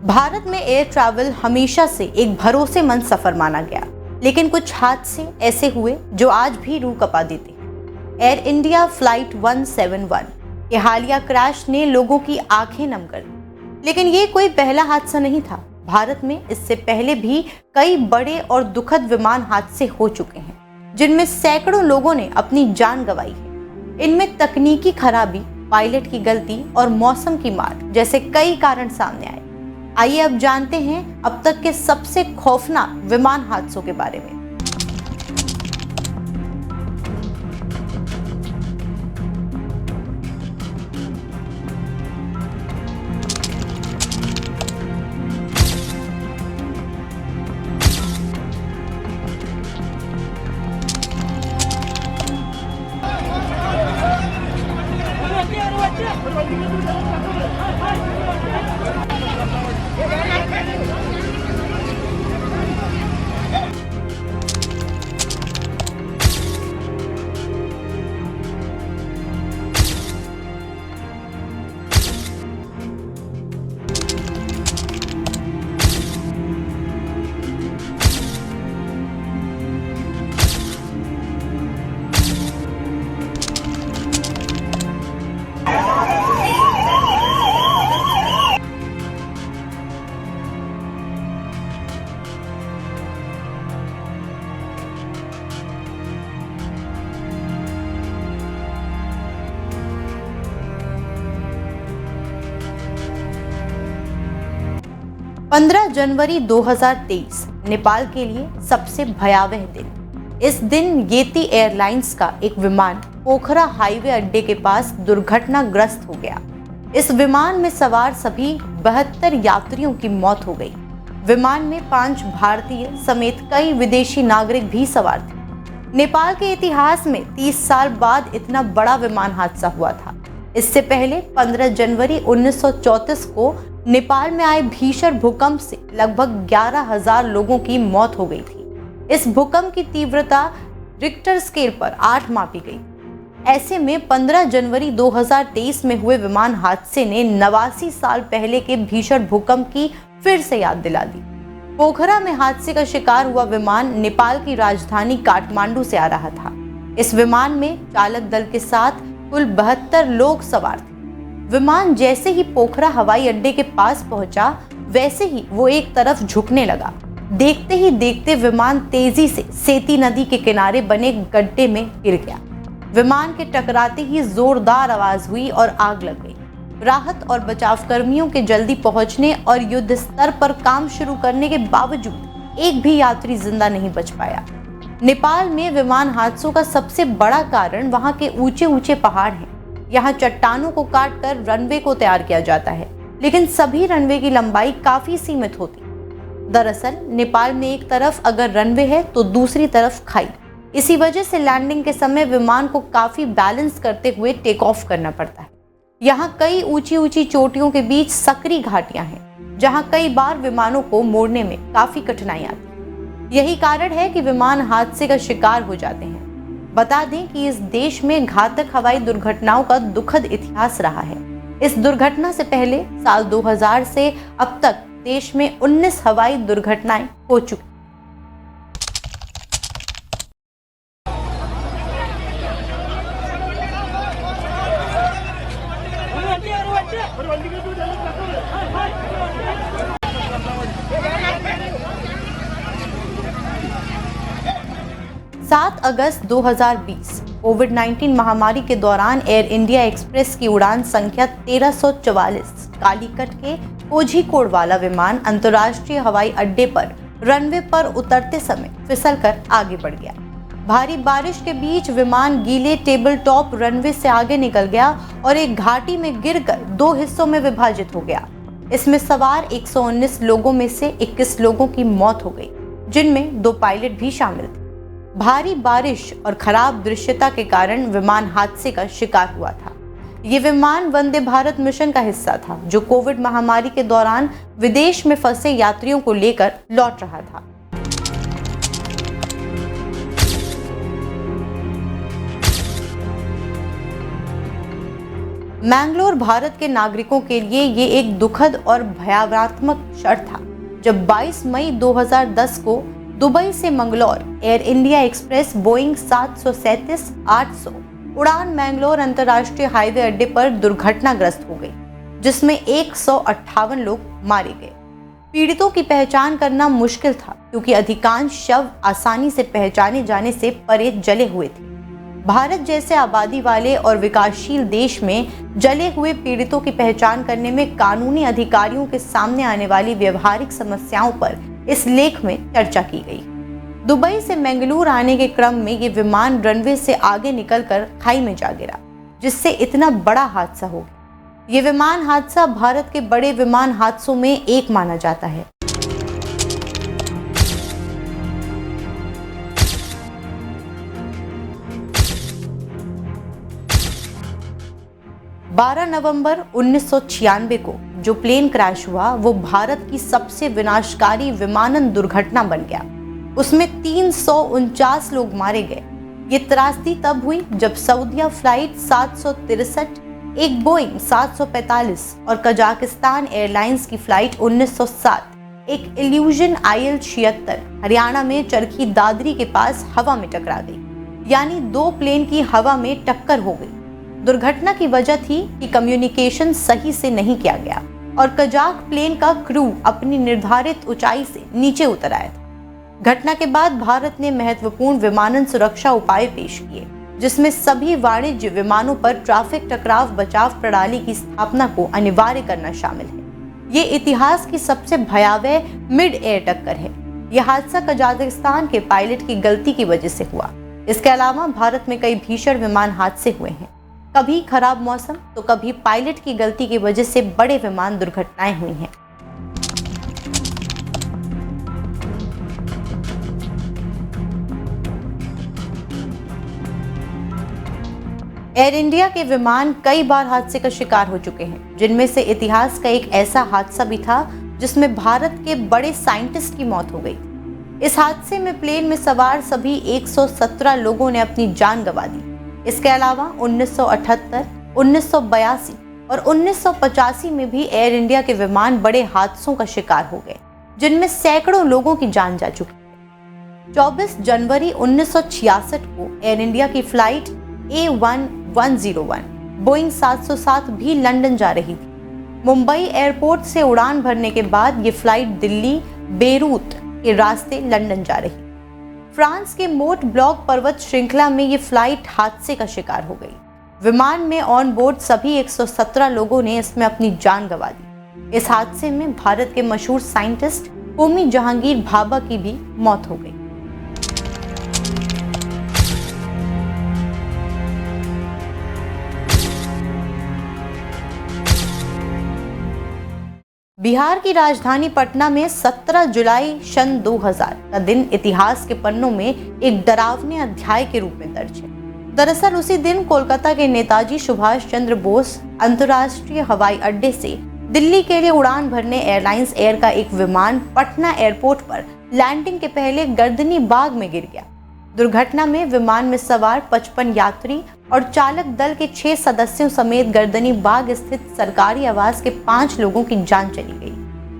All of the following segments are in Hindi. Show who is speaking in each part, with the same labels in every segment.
Speaker 1: भारत में एयर ट्रैवल हमेशा से एक भरोसेमंद सफर माना गया, लेकिन कुछ हादसे ऐसे हुए जो आज भी रूह कपा देते हैं। एयर इंडिया फ्लाइट 171 के हालिया क्रैश ने लोगों की आंखें नम कर दी। लेकिन ये कोई पहला हादसा नहीं था। भारत में इससे पहले भी कई बड़े और दुखद विमान हादसे हो चुके हैं, जिनमें सैकड़ों लोगों ने अपनी जान गंवाई है। इनमें तकनीकी खराबी, पायलट की गलती और मौसम की मार जैसे कई कारण सामने आए। आइए अब जानते हैं अब तक के सबसे खौफनाक विमान हादसों के बारे में। पंद्रह जनवरी 2023 नेपाल के लिए सबसे भयावह दिन। इस दिन येती एयरलाइंस का एक विमान पोखरा हाईवे अड्डे के पास दुर्घटनाग्रस्त हो गया। इस विमान में सवार सभी 72 यात्रियों की मौत हो गई। विमान में 5 भारतीय समेत कई विदेशी नागरिक भी सवार थे। नेपाल के इतिहास में 30 साल बाद इतना बड़ा विमान हादसा हुआ था। इससे पहले 15 जनवरी 1934 को नेपाल में आए भीषण भूकंप से लगभग 11,000 लोगों की मौत हो गई थी। इस भूकंप की तीव्रता रिक्टर स्केल पर 8 मापी गई। ऐसे में 15 जनवरी 2023 में हुए विमान हादसे ने 89 साल पहले के भीषण भूकंप की फिर से याद दिला दी। पोखरा में हादसे का शिकार हुआ विमान नेपाल की राजधानी काठमांडू से आ रहा था। इस विमान में चालक दल के साथ कुल 72 लोग सवार थे। विमान जैसे ही पोखरा हवाई अड्डे के पास पहुंचा, वैसे ही वो एक तरफ झुकने लगा। देखते ही देखते विमान तेजी से सेती नदी के किनारे बने गड्ढे में गिर गया। विमान के टकराते ही जोरदार आवाज हुई और आग लग गई। राहत और बचाव कर्मियों के जल्दी पहुंचने और युद्ध स्तर पर काम शुरू करने के बावजूद एक भी यात्री जिंदा नहीं बच पाया। नेपाल में विमान हादसों का सबसे बड़ा कारण वहां के ऊंचे ऊंचे पहाड़ हैं। यहाँ चट्टानों को काटकर रनवे को तैयार किया जाता है, लेकिन सभी रनवे की लंबाई काफी सीमित होती है। दरअसल नेपाल में एक तरफ अगर रनवे है तो दूसरी तरफ खाई। इसी वजह से लैंडिंग के समय विमान को काफी बैलेंस करते हुए टेक ऑफ करना पड़ता है। यहाँ कई ऊंची ऊंची चोटियों के बीच सकरी घाटियां हैं, जहाँ कई बार विमानों को मोड़ने में काफी कठिनाई आती है। यही कारण है कि विमान हादसे का शिकार हो जाते हैं। बता दें कि इस देश में घातक हवाई दुर्घटनाओं का दुखद इतिहास रहा है। इस दुर्घटना से पहले साल 2000 से अब तक देश में 19 हवाई दुर्घटनाएं हो चुकी। सात अगस्त 2020 कोविड-19 महामारी के दौरान एयर इंडिया एक्सप्रेस की उड़ान संख्या 1344 कालीकट के कोझीकोड वाला विमान अंतर्राष्ट्रीय हवाई अड्डे पर रनवे पर उतरते समय फिसलकर आगे बढ़ गया। भारी बारिश के बीच विमान गीले टेबल टॉप रनवे से आगे निकल गया और एक घाटी में गिरकर 2 हिस्सों में विभाजित हो गया। इसमें सवार 119 लोगों में से 21 लोगों की मौत हो गई, जिनमें 2 पायलट भी शामिल थे। भारी बारिश और खराब दृश्यता के कारण विमान हादसे का शिकार हुआ था। ये विमान वंदे भारत मिशन का हिस्सा था, जो कोविड महामारी के दौरान विदेश में फंसे यात्रियों को लेकर लौट रहा था। मैंगलोर भारत के नागरिकों के लिए ये एक दुखद और भयावनात्मक क्षण था जब 22 मई 2010 को दुबई से Mangalore Air India Express Boeing 737-800 उड़ान मैंगलोर अंतर्राष्ट्रीय हाईवे अड्डे पर दुर्घटनाग्रस्त हो गई, जिसमें 158 लोग मारे गए। पीड़ितों की पहचान करना मुश्किल था क्योंकि अधिकांश शव आसानी से पहचाने जाने से परे जले हुए थे। भारत जैसे आबादी वाले और विकासशील देश में जले हुए पीड़ितों की पहचान करने में कानूनी अधिकारियों के सामने आने वाली व्यवहारिक समस्याओं पर इस लेख में चर्चा की गई। दुबई से मंगलूर आने के क्रम में ये विमान रनवे से आगे निकलकर खाई में जा गिरा, जिससे इतना बड़ा हादसा हो गया। ये विमान हादसा भारत के बड़े विमान हादसों में एक माना जाता है। 12 नवंबर 1996 को जो प्लेन क्रैश हुआ वो भारत की सबसे विनाशकारी विमानन दुर्घटना बन गया। उसमें 349 लोग मारे गए। ये त्रासदी तब हुई जब सऊदीया फ्लाइट 763, एक बोइंग 745 और कजाकिस्तान एयरलाइंस की फ्लाइट 1907, एक इल्यूजन IL-76 हरियाणा में चरखी दादरी के पास हवा में टकरा गई। यानी 2 प्लेन की हवा में टक्कर हो गई। दुर्घटना की वजह थी कि कम्युनिकेशन सही से नहीं किया गया और कजाक प्लेन का क्रू अपनी निर्धारित ऊंचाई से नीचे उतर आया था। घटना के बाद भारत ने महत्वपूर्ण विमानन सुरक्षा उपाय पेश किए, जिसमें सभी वाणिज्य विमानों पर ट्रैफिक टकराव बचाव प्रणाली की स्थापना को अनिवार्य करना शामिल है। ये इतिहास की सबसे भयावह मिड एयर टक्कर है। यह हादसा कजाकिस्तान के पायलट की गलती की वजह से हुआ। इसके अलावा भारत में कई भीषण विमान हादसे हुए हैं। कभी खराब मौसम तो कभी पायलट की गलती की वजह से बड़े विमान दुर्घटनाएं हुई हैं। एयर इंडिया के विमान कई बार हादसे का शिकार हो चुके हैं, जिनमें से इतिहास का एक ऐसा हादसा भी था जिसमें भारत के बड़े साइंटिस्ट की मौत हो गई। इस हादसे में प्लेन में सवार सभी 117 लोगों ने अपनी जान गंवा दी। इसके अलावा 1978, 1982 और 1985 में भी एयर इंडिया के विमान बड़े हादसों का शिकार हो गए, जिनमें सैकड़ों लोगों की जान जा चुकी है। 24 जनवरी 1966 को एयर इंडिया की फ्लाइट A1101 बोइंग 707 भी लंदन जा रही थी। मुंबई एयरपोर्ट से उड़ान भरने के बाद ये फ्लाइट दिल्ली बेरूत के रास्ते लंदन जा रही। फ्रांस के मोट ब्लॉक पर्वत श्रृंखला में ये फ्लाइट हादसे का शिकार हो गई। विमान में ऑन बोर्ड सभी 117 लोगों ने इसमें अपनी जान गंवा दी। इस हादसे में भारत के मशहूर साइंटिस्ट होमी जहांगीर भाभा की भी मौत हो गई। बिहार की राजधानी पटना में 17 जुलाई सन 2000 का दिन इतिहास के पन्नों में एक डरावने अध्याय के रूप में दर्ज है। दरअसल उसी दिन कोलकाता के नेताजी सुभाष चंद्र बोस अंतर्राष्ट्रीय हवाई अड्डे से दिल्ली के लिए उड़ान भरने एयरलाइंस एयर का एक विमान पटना एयरपोर्ट पर लैंडिंग के पहले गर्दनी बाग में गिर गया। दुर्घटना में विमान में सवार 55 यात्री और चालक दल के 6 सदस्यों समेत गर्दनी बाग स्थित सरकारी आवास के 5 लोगों की जान चली गई।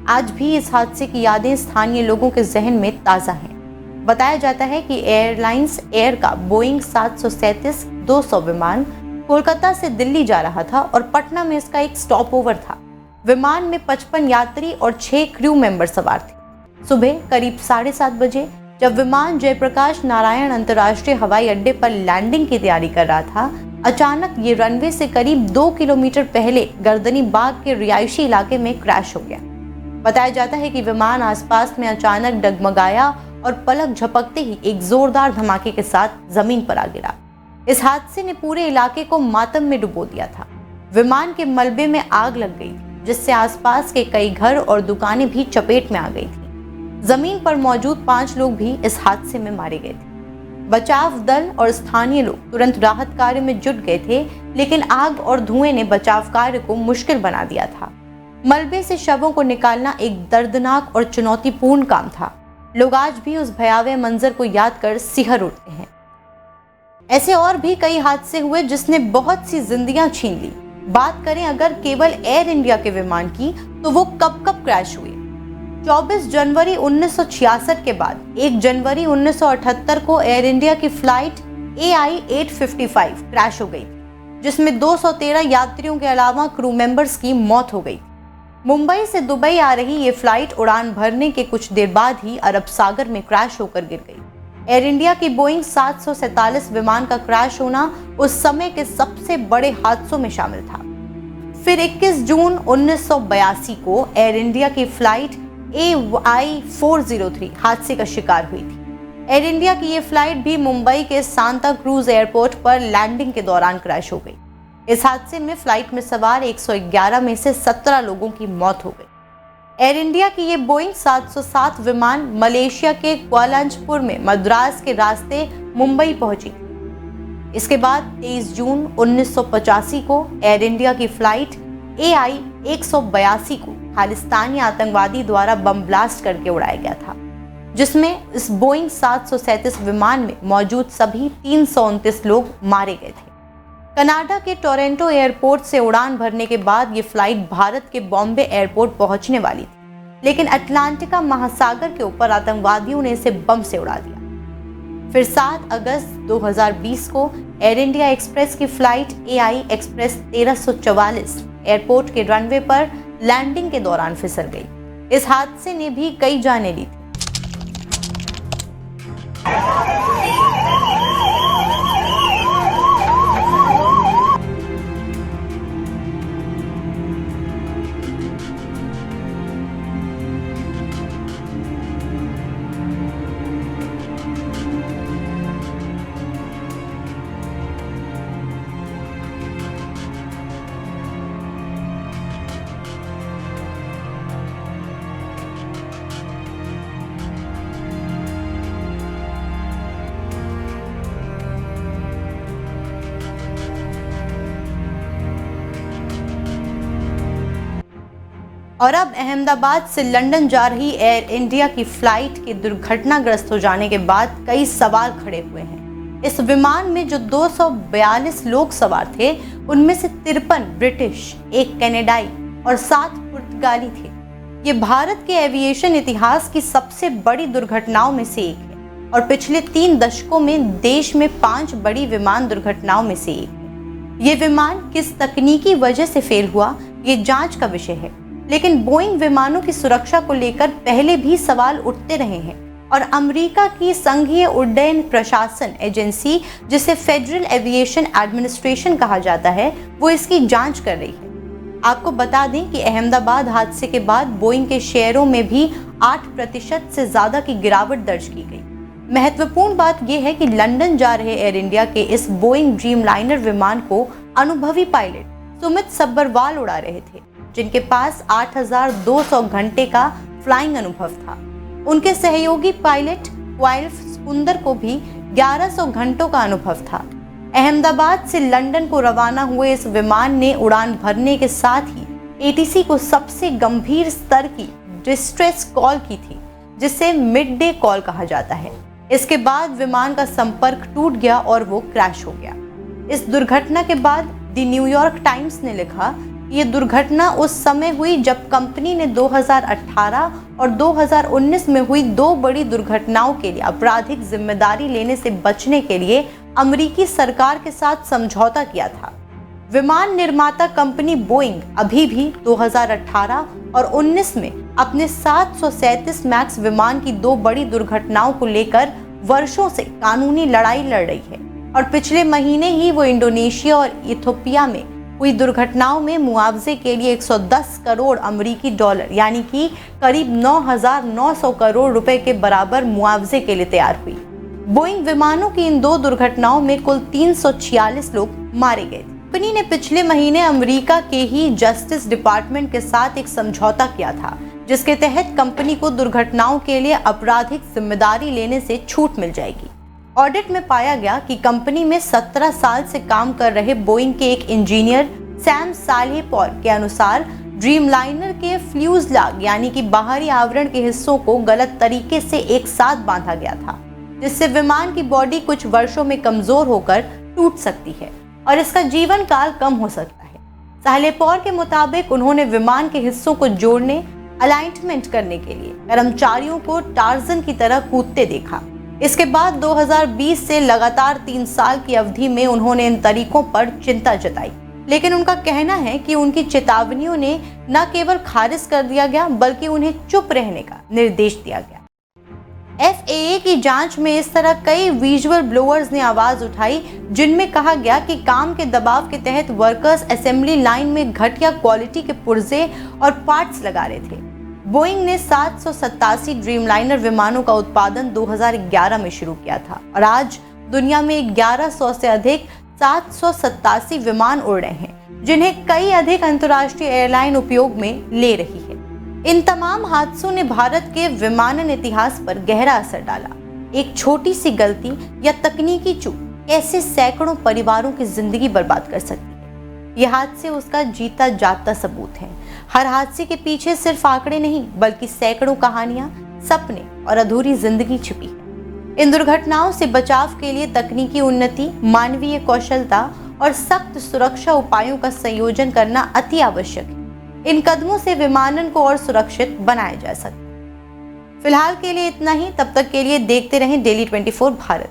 Speaker 1: आज भी इस हादसे की यादें स्थानीय लोगों के जहन में ताज़ा हैं। बताया जाता है कि एयरलाइंस एयर का बोइंग 737-200 विमान कोलकाता से दिल्ली जा रहा था और पटना में इसका एक स्टॉप ओवर था। विमान में 55 यात्री और 6 क्रू मेंबर सवार थे। सुबह करीब 7:30 बजे जब विमान जयप्रकाश नारायण अंतर्राष्ट्रीय हवाई अड्डे पर लैंडिंग की तैयारी कर रहा था, अचानक ये रनवे से करीब 2 किलोमीटर पहले गर्दनी बाग के रिहायशी इलाके में क्रैश हो गया। बताया जाता है कि विमान आसपास में अचानक डगमगाया और पलक झपकते ही एक जोरदार धमाके के साथ जमीन पर आ गिरा। इस हादसे ने पूरे इलाके को मातम में डुबो दिया था। विमान के मलबे में आग लग गई थी, जिससे आसपास के कई घर और दुकानें भी चपेट में आ गई थी। जमीन पर मौजूद 5 लोग भी इस हादसे में मारे गए थे। बचाव दल और स्थानीय लोग तुरंत राहत कार्य में जुट गए थे, लेकिन आग और धुएं ने बचाव कार्य को मुश्किल बना दिया था। मलबे से शवों को निकालना एक दर्दनाक और चुनौतीपूर्ण काम था। लोग आज भी उस भयावह मंजर को याद कर सिहर उठते हैं। ऐसे और भी कई हादसे हुए जिसने बहुत सी जिंदगियां छीन ली। बात करें अगर केवल एयर इंडिया के विमान की, तो वो कब कब क्रैश हुए। 24 जनवरी 1966 के बाद 1 जनवरी 1978 को एयर इंडिया की फ्लाइट AI-855 क्रैश हो गई, जिसमें 213 यात्रियों के अलावा क्रू मेंबर्स की मौत हो गई। मुंबई से दुबई आ रही ये फ्लाइट उड़ान भरने के कुछ देर बाद ही अरब सागर में क्रैश होकर गिर गई। एयर इंडिया की बोइंग 747 विमान का क्रैश होना उस समय के सबसे बड़े हादसों में शामिल था। फिर 21 जून 1982 को एयर इंडिया की फ्लाइट AI-403 हादसे का शिकार हुई थी। एयर इंडिया की ये फ्लाइट भी मुंबई के सांता क्रूज एयरपोर्ट पर लैंडिंग के दौरान क्रैश हो गई। इस हादसे में फ्लाइट में सवार 111 में से 17 लोगों की मौत हो गई। एयर इंडिया की ये बोइंग 707 विमान मलेशिया के कुआलालंपुर में मद्रास के रास्ते मुंबई पहुंची। इसके बाद 23 जून 1985 को एयर इंडिया की फ्लाइट AI-182 को खालिस्तानी आतंकवादी द्वारा बम ब्लास्ट करके उड़ाया गया था, जिसमें इस बोइंग 737 विमान में मौजूद सभी 329 लोग मारे गए थे। कनाडा के टोरंटो एयरपोर्ट से उड़ान भरने के बाद ये फ्लाइट भारत के बॉम्बे एयरपोर्ट पहुंचने वाली थी, लेकिन अटलांटिका महासागर के ऊपर आतंकवादियों ने इसे बम से उड़ा दिया। फिर 7 अगस्त 2020 को एयर इंडिया एक्सप्रेस की फ्लाइट AI एक्सप्रेस 1344 एयरपोर्ट के रनवे पर लैंडिंग के दौरान फिसल गई। इस हादसे ने भी कई जानें ली थी। और अब अहमदाबाद से लंदन जा रही एयर इंडिया की फ्लाइट के दुर्घटनाग्रस्त हो जाने के बाद कई सवाल खड़े हुए हैं। इस विमान में जो 242 लोग सवार थे, उनमें से 53 ब्रिटिश, 1 कनाडाई और 7 पुर्तगाली थे। ये भारत के एविएशन इतिहास की सबसे बड़ी दुर्घटनाओं में से एक है और पिछले 3 दशकों में देश में 5 बड़ी विमान दुर्घटनाओं में से एक है। ये विमान किस तकनीकी वजह से फेल हुआ, ये जांच का विषय है, लेकिन बोइंग विमानों की सुरक्षा को लेकर पहले भी सवाल उठते रहे हैं और अमेरिका की संघीय उड्डयन प्रशासन एजेंसी, जिसे फेडरल एविएशन एडमिनिस्ट्रेशन कहा जाता है, वो इसकी जांच कर रही है। आपको बता दें कि अहमदाबाद हादसे के बाद बोइंग के शेयरों में भी 8% से ज्यादा की गिरावट दर्ज की गई। महत्वपूर्ण बात यह है कि लंदन जा रहे एयर इंडिया के इस बोइंग ड्रीमलाइनर विमान को अनुभवी पायलट सुमित सब्बरवाल उड़ा रहे थे, जिनके पास 8,200 घंटे का फ्लाइंग अनुभव था। उनके सहयोगी पायलट क्वाइल्फ सुंदर को भी 1100 घंटों का अनुभव था। अहमदाबाद से लंदन को रवाना हुए इस विमान ने उड़ान भरने के साथ ही ATC को सबसे गंभीर स्तर की डिस्ट्रेस कॉल की थी, जिसे मिड डे कॉल कहा जाता है। इसके बाद विमान का संपर्क टूट गया और वो क्रैश हो गया। इस दुर्घटना के बाद द न्यूयॉर्क टाइम्स ने लिखा, ये दुर्घटना उस समय हुई जब कंपनी ने 2018 और 2019 में हुई 2 बड़ी दुर्घटनाओं के लिए आपराधिक जिम्मेदारी लेने से बचने के लिए अमेरिकी सरकार के साथ समझौता किया था। विमान निर्माता कंपनी बोइंग अभी भी 2018 और 19 में अपने 737 मैक्स विमान की 2 बड़ी दुर्घटनाओं को लेकर वर्षों से कानूनी लड़ाई लड़ रही है और पिछले महीने ही वो इंडोनेशिया और इथियोपिया में हुई दुर्घटनाओं में मुआवजे के लिए 110 करोड़ अमेरिकी डॉलर यानी कि करीब 9,900 करोड़ रुपए के बराबर मुआवजे के लिए तैयार हुई। बोइंग विमानों की इन 2 दुर्घटनाओं में कुल 346 लोग मारे गए। कंपनी ने पिछले महीने अमेरिका के ही जस्टिस डिपार्टमेंट के साथ एक समझौता किया था, जिसके तहत कंपनी को दुर्घटनाओं के लिए आपराधिक जिम्मेदारी लेने से छूट मिल जाएगी। ऑडिट में पाया गया कि कंपनी में 17 साल से काम कर रहे बोइंग के एक इंजीनियर सैम साल्हेपॉल के अनुसार ड्रीमलाइनर के फ्यूजलाज यानी कि बाहरी आवरण के हिस्सों को गलत तरीके से एक साथ बांधा गया था, जिससे विमान की बॉडी कुछ वर्षों में कमजोर होकर टूट सकती है और इसका जीवन काल कम हो सकता है। साहलेपौर के मुताबिक उन्होंने विमान के हिस्सों को जोड़ने, अलाइनमेंट करने के लिए कर्मचारियों को टार्जन की तरह कूदते देखा। इसके बाद 2020 से लगातार 3 साल की अवधि में उन्होंने इन तरीकों पर चिंता जताई, लेकिन उनका कहना है कि उनकी चेतावनियों ने न केवल खारिज कर दिया गया बल्कि उन्हें चुप रहने का निर्देश दिया गया। FAA की जांच में इस तरह कई विजुअल ब्लोअर्स ने आवाज उठाई, जिनमें कहा गया कि काम के दबाव के तहत वर्कर्स असेंबली लाइन में घटिया क्वालिटी के पुर्जे और पार्ट्स लगा रहे थे। बोइंग ने 787 ड्रीमलाइनर विमानों का उत्पादन 2011 में शुरू किया था और आज दुनिया में 1100 से अधिक 787 विमान उड़ रहे हैं, जिन्हें कई अधिक अंतर्राष्ट्रीय एयरलाइन उपयोग में ले रही है। इन तमाम हादसों ने भारत के विमानन इतिहास पर गहरा असर डाला। एक छोटी सी गलती या तकनीकी चूक कैसे सैकड़ों परिवारों की जिंदगी बर्बाद कर सकती है, ये हादसे उसका जीता जागता सबूत हैं। हर हादसे के पीछे सिर्फ आंकड़े नहीं बल्कि सैकड़ों कहानियां, सपने और अधूरी जिंदगी छिपी है। इन दुर्घटनाओं से बचाव के लिए तकनीकी उन्नति, मानवीय कौशलता और सख्त सुरक्षा उपायों का संयोजन करना अति आवश्यक है। इन कदमों से विमानन को और सुरक्षित बनाया जा सकता है। फिलहाल के लिए इतना ही। तब तक के लिए देखते रहें डेली 24 भारत।